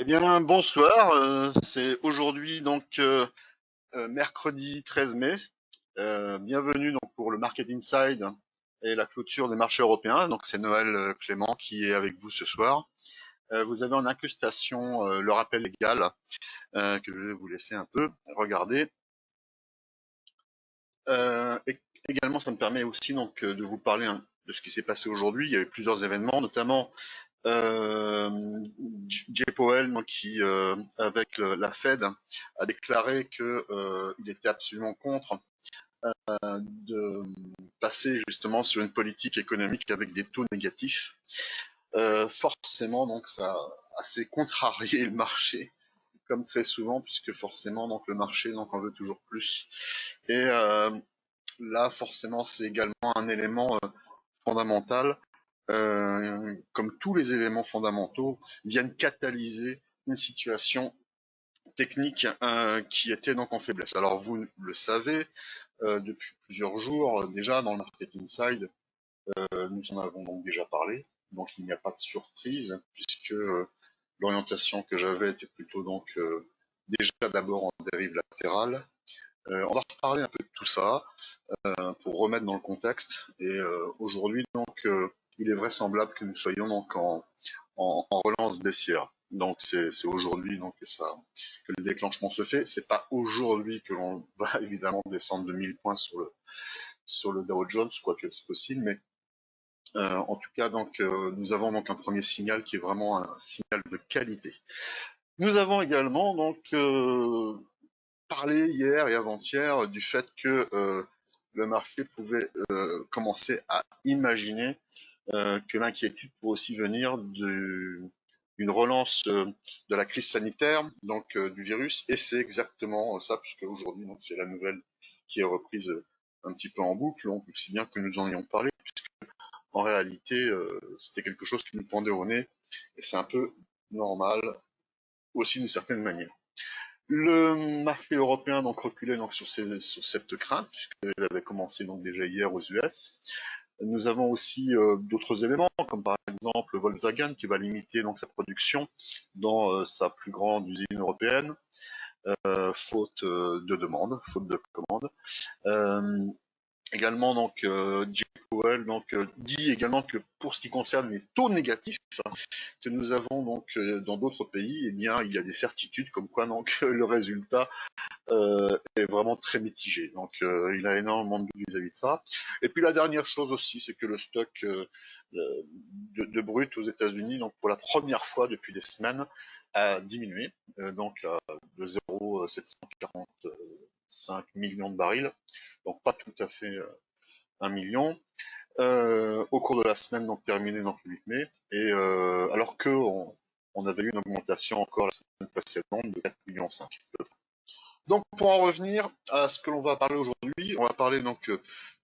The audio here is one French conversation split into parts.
Eh bien, bonsoir. C'est aujourd'hui mercredi 13 mai. Bienvenue donc pour le Market Inside et la clôture des marchés européens. Donc c'est Noël Clément qui est avec vous ce soir. Vous avez en incrustation le rappel légal que je vais vous laisser un peu regarder. Et également, ça me permet aussi de vous parler de ce qui s'est passé aujourd'hui. Il y a eu plusieurs événements, notamment Jay Powell, qui, avec la Fed, a déclaré que il était absolument contre de passer justement sur une politique économique avec des taux négatifs. Forcément, donc, ça a assez contrarié le marché, comme très souvent, puisque forcément, donc, le marché en veut toujours plus. Et là, forcément, c'est également un élément fondamental, comme tous les éléments fondamentaux, viennent catalyser une situation technique qui était donc en faiblesse. Alors vous le savez, depuis plusieurs jours déjà dans le Market Inside, nous en avons donc déjà parlé, donc il n'y a pas de surprise puisque l'orientation que j'avais était plutôt déjà d'abord en dérive latérale. On va reparler un peu de tout ça pour remettre dans le contexte. Et aujourd'hui, il est vraisemblable que nous soyons en relance baissière. Donc c'est aujourd'hui que le déclenchement se fait. C'est pas aujourd'hui que l'on va évidemment descendre de 1000 points sur le Dow Jones, quoique c'est possible, mais en tout cas nous avons donc un premier signal qui est vraiment un signal de qualité. Nous avons également parlé hier et avant-hier du fait que le marché pouvait commencer à imaginer que l'inquiétude peut aussi venir d'une relance de la crise sanitaire, du virus, et c'est exactement ça, puisque aujourd'hui c'est la nouvelle qui est reprise un petit peu en boucle, donc aussi bien que nous en ayons parlé, puisque en réalité c'était quelque chose qui nous pendait au nez, et c'est un peu normal aussi d'une certaine manière. Le marché européen reculait sur cette crainte, puisqu'elle avait commencé déjà hier aux US. Nous avons aussi d'autres éléments, comme par exemple Volkswagen qui va limiter sa production dans sa plus grande usine européenne, faute de demande, faute de commande. Euh, Également, Jay Powell dit également que pour ce qui concerne les taux négatifs que nous avons dans d'autres pays, eh bien, il y a des certitudes comme quoi le résultat est vraiment très mitigé. Il a énormément de doutes vis-à-vis de ça. Et puis la dernière chose aussi, c'est que le stock de brut aux États-Unis, pour la première fois depuis des semaines, a diminué, de 0,745 millions de barils, donc pas tout à fait 1 million, au cours de la semaine terminée le 8 mai, et alors on avait eu une augmentation encore la semaine précédente de 4,5 millions. Donc, pour en revenir à ce que l'on va parler aujourd'hui, on va parler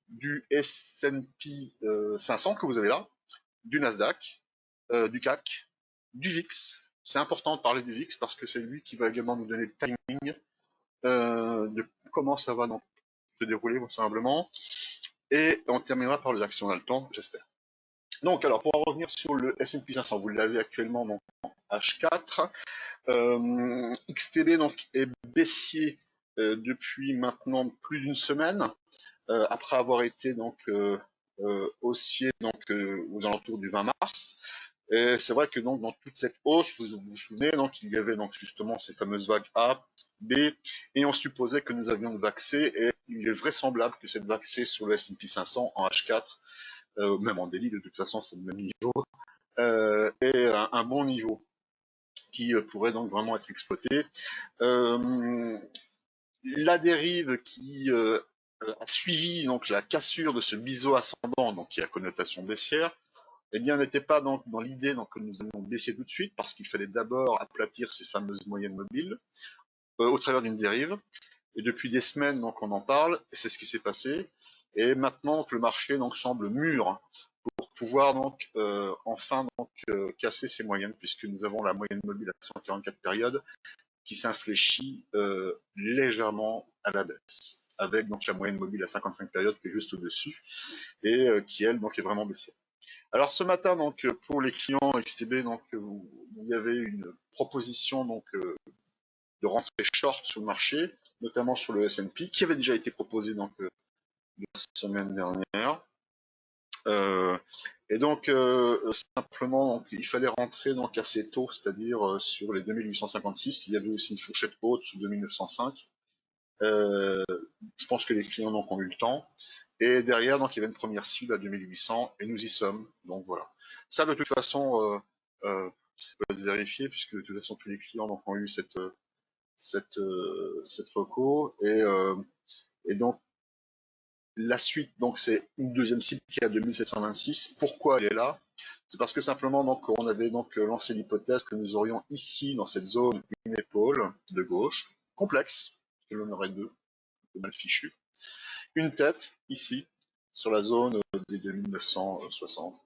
du S&P 500 que vous avez là, du Nasdaq, du CAC, du VIX. C'est important de parler du VIX parce que c'est lui qui va également nous donner le timing de comment ça va se dérouler vraisemblablement. Et on terminera par les actions dans le temps, j'espère. Donc, alors, pour en revenir sur le S&P 500, vous l'avez actuellement en H4. XTB est baissier depuis maintenant plus d'une semaine, après avoir été haussier aux alentours du 20 mars. Et c'est vrai que dans toute cette hausse, vous vous souvenez, il y avait justement ces fameuses vagues A, B, et on supposait que nous avions une vague C, et il est vraisemblable que cette vague C sur le S&P 500 en H4, même en daily, de toute façon c'est le même niveau, est un bon niveau qui pourrait vraiment être exploité. La dérive qui a suivi la cassure de ce biseau ascendant, qui a connotation baissière, eh bien n'était pas dans l'idée que nous allions baisser tout de suite, parce qu'il fallait d'abord aplatir ces fameuses moyennes mobiles au travers d'une dérive. Et depuis des semaines, on en parle, et c'est ce qui s'est passé. Et maintenant que le marché semble mûr pour pouvoir enfin casser ces moyennes, puisque nous avons la moyenne mobile à 144 périodes qui s'infléchit légèrement à la baisse, avec la moyenne mobile à 55 périodes qui est juste au-dessus et qui elle est vraiment baissière. Alors ce matin, donc pour les clients XTB, donc il y avait une proposition donc de rentrer short sur le marché, notamment sur le S&P, qui avait déjà été proposée donc la semaine dernière. Et donc simplement, donc, il fallait rentrer donc assez tôt, c'est-à-dire sur les 2856. Il y avait aussi une fourchette haute sous 2905. Euh, je pense que les clients donc ont eu le temps. Et derrière, donc il y avait une première cible à 2800 et nous y sommes. Donc voilà. Ça de toute façon, c'est pas vérifier puisque de toute façon tous les clients donc ont eu cette reco et donc la suite, donc c'est une deuxième cible qui est à 2726. Pourquoi elle est là? C'est parce que simplement donc on avait donc lancé l'hypothèse que nous aurions ici dans cette zone une épaule de gauche complexe, que l'on aurait deux, un peu mal fichu, une tête ici sur la zone des 2960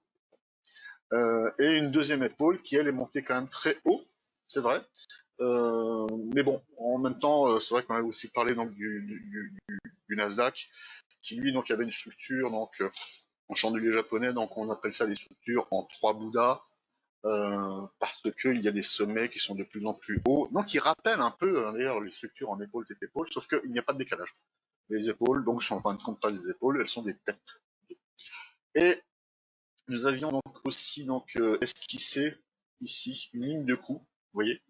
et une deuxième épaule qui elle est montée quand même très haut, c'est vrai. Mais bon, en même temps, c'est vrai qu'on a aussi parlé donc du Nasdaq qui lui donc avait une structure donc en chandelier japonais, donc on appelle ça des structures en trois bouddhas, parce qu'il y a des sommets qui sont de plus en plus hauts, donc qui rappellent un peu d'ailleurs les structures en épaule tête épaule, sauf qu'il n'y a pas de décalage. Les épaules donc sont en fin de compte pas des épaules, elles sont des têtes. Et nous avions donc aussi donc esquissé ici une ligne de coup, vous voyez.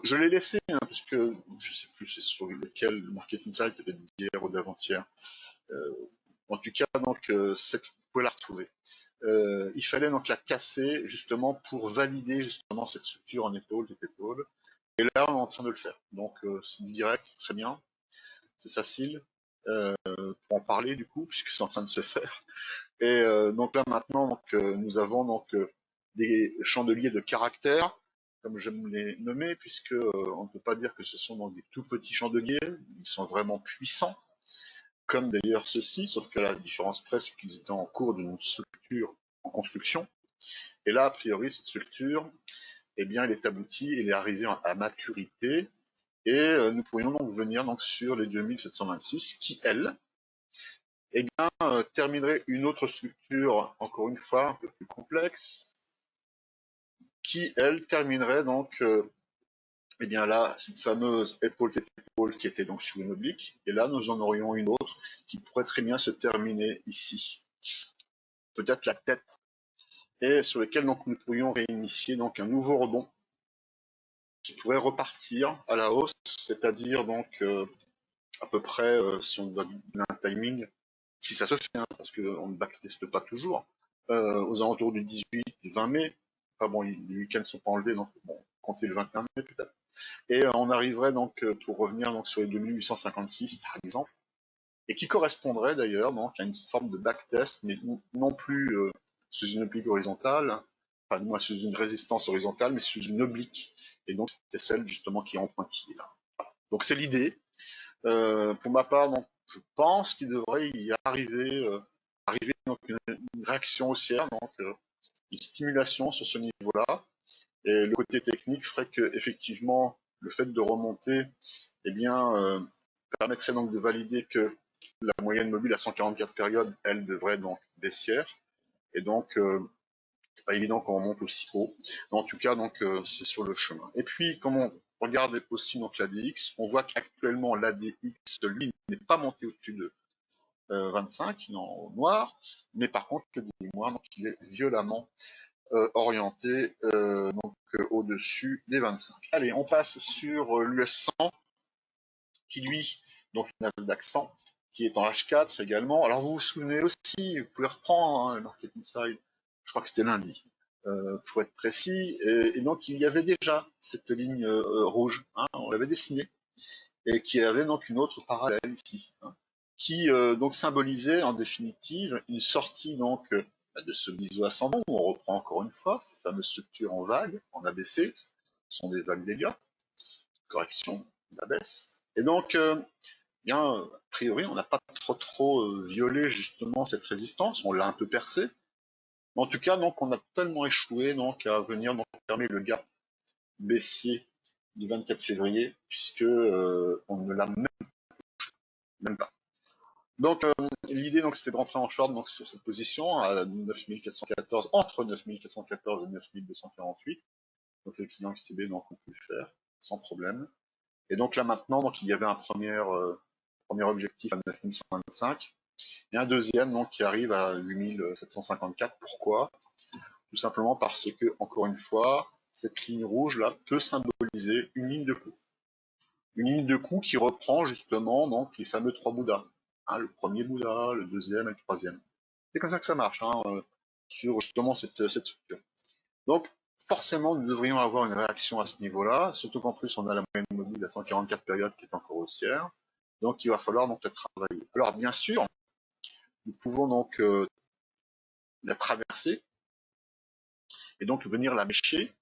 Je l'ai laissé hein, puisque je sais plus c'est sur lequel le Marketing Site peut-être d'hier ou d'avant-hier. Euh, En tout cas donc vous pouvez la retrouver. Il fallait donc la casser justement pour valider justement cette structure en épaule, tête épaule. Et là, on est en train de le faire. Donc, c'est du direct, c'est très bien, c'est facile pour en parler du coup, puisque c'est en train de se faire. Et donc là maintenant, donc, nous avons donc des chandeliers de caractère, comme j'aime les nommer, puisque on ne peut pas dire que ce sont donc des tout petits chandeliers, ils sont vraiment puissants, comme d'ailleurs ceux-ci, sauf que la différence près, c'est qu'ils étaient en cours d'une structure en construction. Et là, a priori, cette structure, eh bien, elle est aboutie, elle est arrivée à maturité, et nous pourrions donc venir donc sur les 2726, qui, elle, eh bien, terminerait une autre structure, encore une fois, un peu plus complexe, qui, elle, terminerait donc, eh bien là, cette fameuse épaule-tête-épaule qui était donc sur une oblique, et là, nous en aurions une autre qui pourrait très bien se terminer ici. Peut-être la tête, et sur lequel donc nous pourrions réinitier donc un nouveau rebond qui pourrait repartir à la hausse, c'est-à-dire donc à peu près, si on doit donner un timing, si ça se fait, hein, parce qu'on ne backteste pas toujours, aux alentours du 18, du 20 mai. Enfin bon, les week-ends ne sont pas enlevés, donc bon, comptez le 21 mai peut-être. Et on arriverait donc pour revenir donc sur les 2856 par exemple, et qui correspondrait d'ailleurs donc à une forme de backtest, mais non plus sous une oblique horizontale, enfin moi sous une résistance horizontale, mais sous une oblique. Et donc c'est celle justement qui est en pointillé là. Donc c'est l'idée. Pour ma part, donc, je pense qu'il devrait y arriver donc une réaction haussière, donc une stimulation sur ce niveau-là. Et le côté technique ferait que effectivement le fait de remonter, eh bien, permettrait donc de valider que la moyenne mobile à 144 périodes, elle devrait donc baissière. Et donc, c'est pas évident qu'on remonte aussi haut. Mais en tout cas, donc, c'est sur le chemin. Et puis, comme on regarde aussi donc l'ADX, on voit qu'actuellement l'ADX, lui, n'est pas monté au-dessus de 25, il est en noir, mais par contre, le noir, donc, il est violemment orienté au-dessus des 25. Allez, on passe sur l'US 100, qui lui, donc le Nasdaq 100, qui est en H4 également. Alors vous vous souvenez aussi, vous pouvez reprendre hein, le Market Inside, je crois que c'était lundi, pour être précis, et donc il y avait déjà cette ligne rouge, hein, on l'avait dessinée, et qui avait donc une autre parallèle ici, hein, qui donc symbolisait en définitive une sortie donc de ce biseau ascendant, où on reprend encore une fois ces fameuses structures en vague, en ABC, ce sont des vagues d'égards, correction de la baisse. Et donc, bien, a priori, on n'a pas trop violé justement cette résistance, on l'a un peu percée. Mais en tout cas, donc, on a tellement échoué donc à venir donc fermer le gap baissier du 24 février, puisque on ne l'a même pas. Donc l'idée donc c'était de rentrer en short donc sur cette position à 9414, entre 9414 et 9248. Donc les clients XTB donc ont pu le faire sans problème. Et donc là maintenant donc il y avait un premier objectif à 9125 et un deuxième donc qui arrive à 8754. Pourquoi? Tout simplement parce que encore une fois cette ligne rouge là peut symboliser une ligne de coup. Une ligne de coup qui reprend justement donc les fameux trois Bouddhas. Hein, le premier Bouddha, le deuxième et le troisième. C'est comme ça que ça marche hein, sur justement cette structure. Donc forcément nous devrions avoir une réaction à ce niveau-là, surtout qu'en plus on a la moyenne mobile à 144 périodes qui est encore haussière. Donc il va falloir donc la travailler. Alors bien sûr, nous pouvons donc la traverser et donc venir la mécher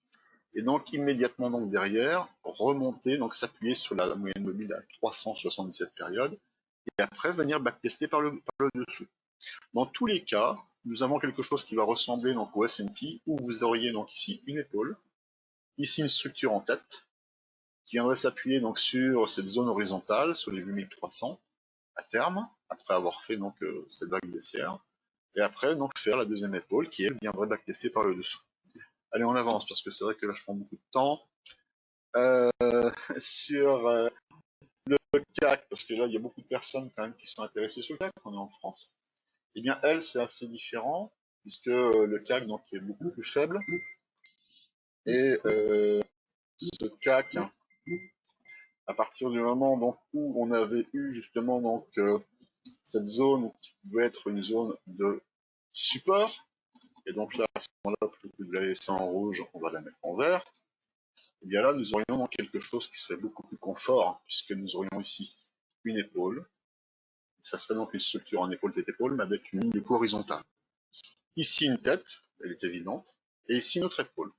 et donc immédiatement donc derrière remonter donc s'appuyer sur la moyenne mobile à 377 périodes et après venir backtester par le dessous. Dans tous les cas, nous avons quelque chose qui va ressembler donc au S&P où vous auriez donc ici une épaule, ici une structure en tête qui viendrait s'appuyer donc sur cette zone horizontale sur les 8300 à terme après avoir fait donc cette vague baissière et après donc faire la deuxième épaule qui elle viendrait backtester par le dessous. Allez, on avance parce que c'est vrai que là je prends beaucoup de temps. Sur le CAC, parce que là il y a beaucoup de personnes quand même qui sont intéressées sur le CAC, on est en France. Eh bien elle c'est assez différent puisque le CAC donc est beaucoup plus faible et ce CAC hein, à partir du moment donc où on avait eu justement donc cette zone qui pouvait être une zone de support et donc là à ce moment-là plutôt que de la laisser en rouge on va la mettre en vert. Et bien là nous aurions donc quelque chose qui serait beaucoup plus confort hein, puisque nous aurions ici une épaule. Ça serait donc une structure en épaule-tête-épaule, mais avec une ligne de coup horizontale. Ici, une tête, elle est évidente, et ici, une autre épaule.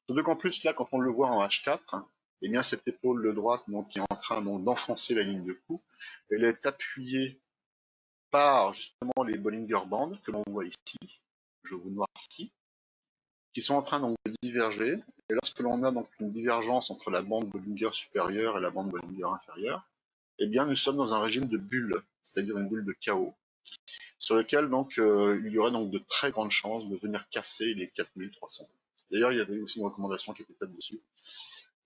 Surtout qu'en plus, là, quand on le voit en H4, eh bien, cette épaule de droite, donc, qui est en train donc, d'enfoncer la ligne de coup, elle est appuyée par, justement, les Bollinger Bands, que l'on voit ici, je vous noircis, qui sont en train donc, de diverger. Et lorsque l'on a donc une divergence entre la bande Bollinger supérieure et la bande Bollinger inférieure, eh bien, nous sommes dans un régime de bulle, c'est-à-dire une bulle de chaos, sur lequel donc il y aurait donc de très grandes chances de venir casser les 4300. D'ailleurs, il y avait aussi une recommandation qui était faite dessus.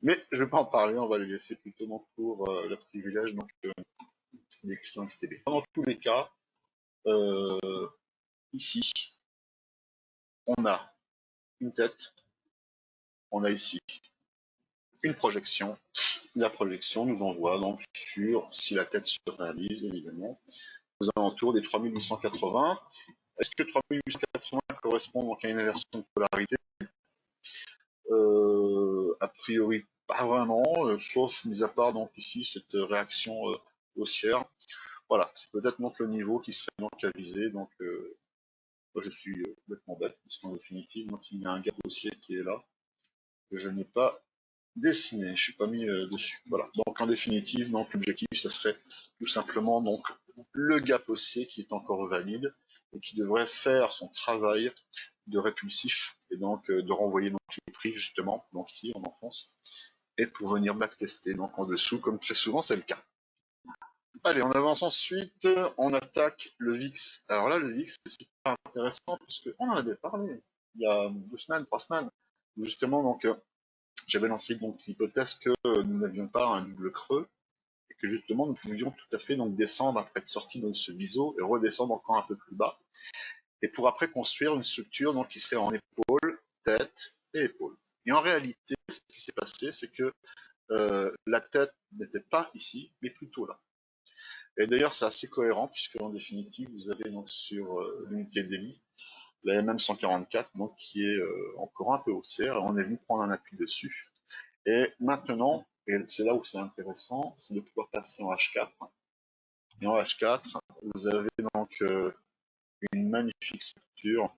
Mais je ne vais pas en parler, on va les laisser plutôt donc pour le privilège donc, des clients XTB. Dans tous les cas, ici, on a une tête, on a ici une projection. La projection nous envoie donc sur, si la tête se réalise évidemment, aux alentours des 3880. Est-ce que 3880 correspond donc à une inversion de polarité? A priori, pas vraiment, sauf mis à part donc ici cette réaction haussière. Voilà, c'est peut-être donc le niveau qui serait donc à viser. Donc, moi je suis complètement bête, puisqu'en définitive, donc il y a un gap haussier qui est là, que je n'ai pas dessiné, je suis pas mis dessus. Voilà. Donc en définitive, donc l'objectif, ça serait tout simplement donc le gap haussier qui est encore valide et qui devrait faire son travail de répulsif et donc de renvoyer donc les prix justement, donc ici en enfance, et pour venir backtester donc en dessous, comme très souvent c'est le cas. Allez, on avance ensuite, on attaque le VIX. Alors là, le VIX, c'est super intéressant puisque on en avait parlé il y a 2 semaines, 3 semaines, où justement donc j'avais lancé donc l'hypothèse que nous n'avions pas un double creux et que justement nous pouvions tout à fait donc descendre après être sorti de ce biseau et redescendre encore un peu plus bas et pour après construire une structure donc qui serait en épaule, tête et épaule. Et en réalité, ce qui s'est passé, c'est que la tête n'était pas ici, mais plutôt là. Et d'ailleurs, c'est assez cohérent puisque en définitive, vous avez donc sur l'unité daily la MM 144 donc qui est encore un peu haussière. Et on est venu prendre un appui dessus. Et maintenant, et c'est là où c'est intéressant, c'est de pouvoir passer en H4. Et en H4, vous avez donc une magnifique structure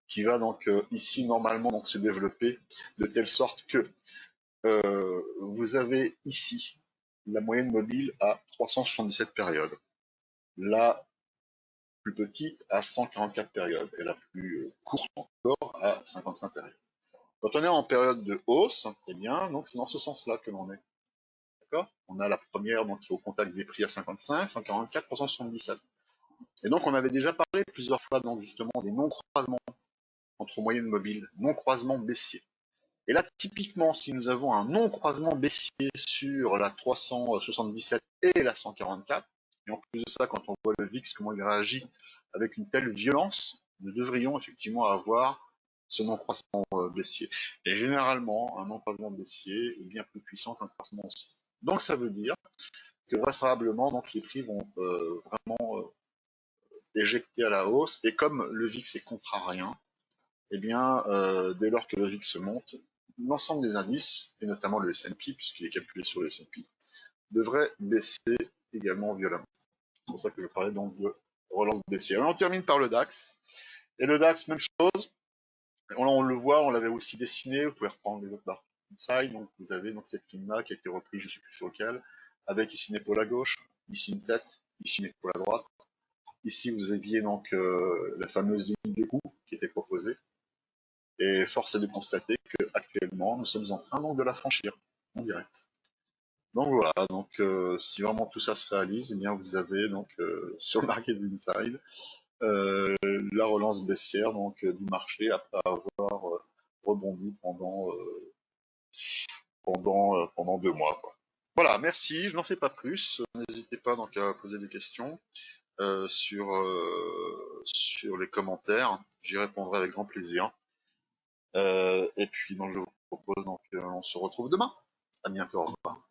qui va donc ici normalement donc se développer de telle sorte que vous avez ici la moyenne mobile à 377 périodes, la plus petite à 144 périodes et la plus courte encore à 55 périodes. Quand on est en période de hausse, eh bien donc c'est dans ce sens-là que l'on est. d'accord? On a la première donc qui est au contact des prix à 55, 144 pour 177. Et donc on avait déjà parlé plusieurs fois donc justement des non-croisements entre moyennes mobiles, non-croisement baissier. Et là, typiquement, si nous avons un non-croisement baissier sur la 377 et la 144, et en plus de ça, quand on voit le VIX, comment il réagit avec une telle violence, nous devrions effectivement avoir ce non-croisement baissier. Et généralement, un non-croisement baissier est bien plus puissant qu'un croisement aussi. Donc ça veut dire que vraisemblablement, donc, les prix vont vraiment éjecter à la hausse, et comme le VIX est contrarien, eh bien, dès lors que le VIX monte, l'ensemble des indices, et notamment le S&P, puisqu'il est calculé sur le S&P, devrait baisser également violemment. C'est pour ça que je parlais donc de relance baissière. Et on termine par le DAX. Et le DAX, même chose. On le voit, on l'avait aussi dessiné. Vous pouvez reprendre les autres barres inside. Donc vous avez donc cette ligne-là qui a été reprise, je ne sais plus sur lequel, avec ici une épaule à gauche, ici une tête, ici une épaule à droite. Ici vous aviez donc la fameuse ligne de coup qui était proposée. Et force est de constater qu'actuellement, nous sommes en train donc de la franchir en direct. Donc voilà, donc si vraiment tout ça se réalise, eh bien vous avez donc sur le market inside la relance baissière donc du marché après avoir rebondi pendant 2 mois, quoi. Voilà, merci, je n'en fais pas plus. N'hésitez pas donc à poser des questions sur les commentaires, j'y répondrai avec grand plaisir. Et puis donc je vous propose donc on se retrouve demain. À bientôt, au revoir.